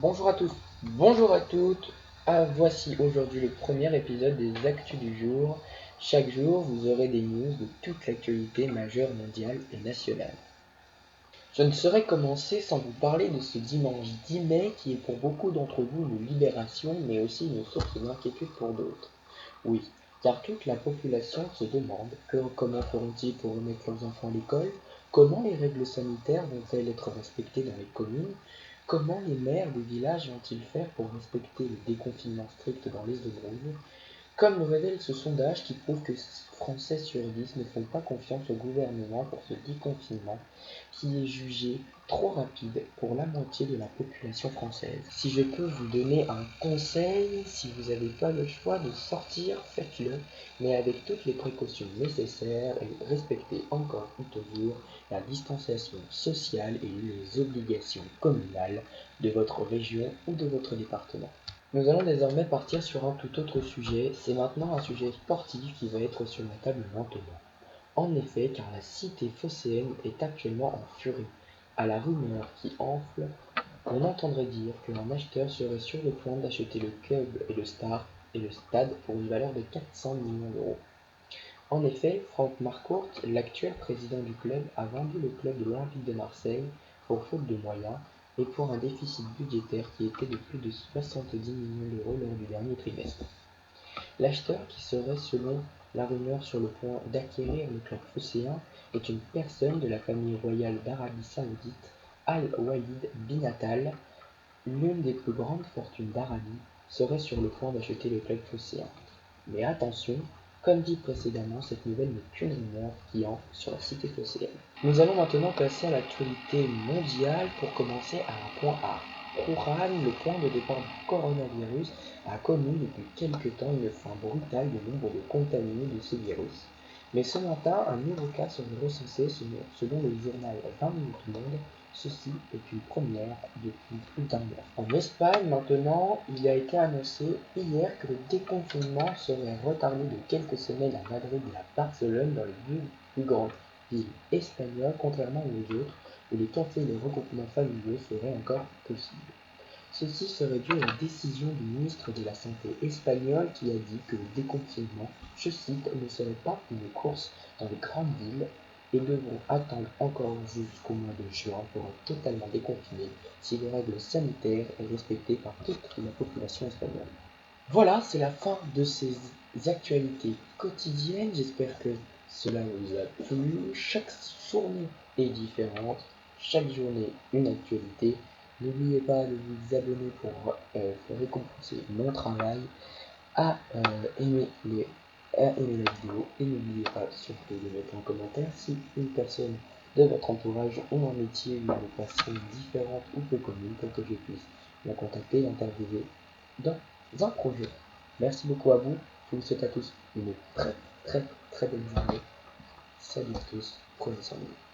Bonjour à tous, bonjour à toutes. Voici aujourd'hui le premier épisode des Actus du jour. Chaque jour, vous aurez des news de toute l'actualité majeure mondiale et nationale. Je ne saurais commencer sans vous parler de ce dimanche 10 mai qui est pour beaucoup d'entre vous une libération mais aussi une source d'inquiétude pour d'autres. Oui, car toute la population se demande comment feront-ils pour remettre leurs enfants à l'école, comment les règles sanitaires vont-elles être respectées dans les communes, comment les maires des villages vont-ils faire pour respecter le déconfinement strict dans les zones rouges. Comme le révèle ce sondage qui prouve que Français sur 10 ne font pas confiance au gouvernement pour ce déconfinement qui est jugé trop rapide pour la moitié de la population française. Si je peux vous donner un conseil, si vous n'avez pas le choix de sortir, faites-le, mais avec toutes les précautions nécessaires et respectez encore et toujours la distanciation sociale et les obligations communales de votre région ou de votre département. Nous allons désormais partir sur un tout autre sujet, c'est maintenant un sujet sportif qui va être sur la table maintenant. En effet, car la cité phocéenne est actuellement en furie. À la rumeur qui enfle, on entendrait dire qu'un acheteur serait sur le point d'acheter le club et le stade pour une valeur de 400 millions d'euros. En effet, Franck Marcourt, l'actuel président du club, a vendu le club de l'Olympique de Marseille pour faute de moyens et pour un déficit budgétaire qui était de plus de 70 millions d'euros lors du dernier trimestre. L'acheteur, qui serait selon la rumeur sur le point d'acquérir le club phocéen, est une personne de la famille royale d'Arabie Saoudite, Al-Walid bin Attal, l'une des plus grandes fortunes d'Arabie, serait sur le point d'acheter le club phocéen. Mais attention, comme dit précédemment, cette nouvelle n'est qu'une rumeur qui enfle sur la cité phocéenne. Nous allons maintenant passer à l'actualité mondiale pour commencer à un point A. Wuhan, le point de départ du coronavirus, a connu depuis quelque temps une fin brutale du nombre de contaminés de ce virus. Mais ce matin, un nouveau cas serait recensé selon le journal 20 minutes monde. Ceci est une première depuis plus d'un mois. En Espagne, maintenant, il a été annoncé hier que le déconfinement serait retardé de quelques semaines à Madrid et à Barcelone, dans les deux plus grandes villes espagnoles, contrairement aux autres, où les cafés et les regroupements familiaux seraient encore possibles. Ceci serait dû à la décision du ministre de la Santé espagnol qui a dit que le déconfinement, je cite, ne serait pas une course dans les grandes villes et devront attendre encore jusqu'au mois de juin pour être totalement déconfinés si les règles sanitaires sont respectées par toute la population espagnole. Voilà, c'est la fin de ces actualités quotidiennes. J'espère que cela vous a plu. Chaque journée est différente, chaque journée une actualité. N'oubliez pas de vous abonner pour récompenser mon travail, à, aimer à aimer la vidéo et n'oubliez pas surtout de mettre en commentaire si une personne de votre entourage ou un métier ou une passion différente ou peu commune pour que je puisse la contacter et l'interviewer dans un projet. Merci beaucoup à vous. Je vous souhaite à tous une très belle journée. Salut à tous. Prenez soin de vous.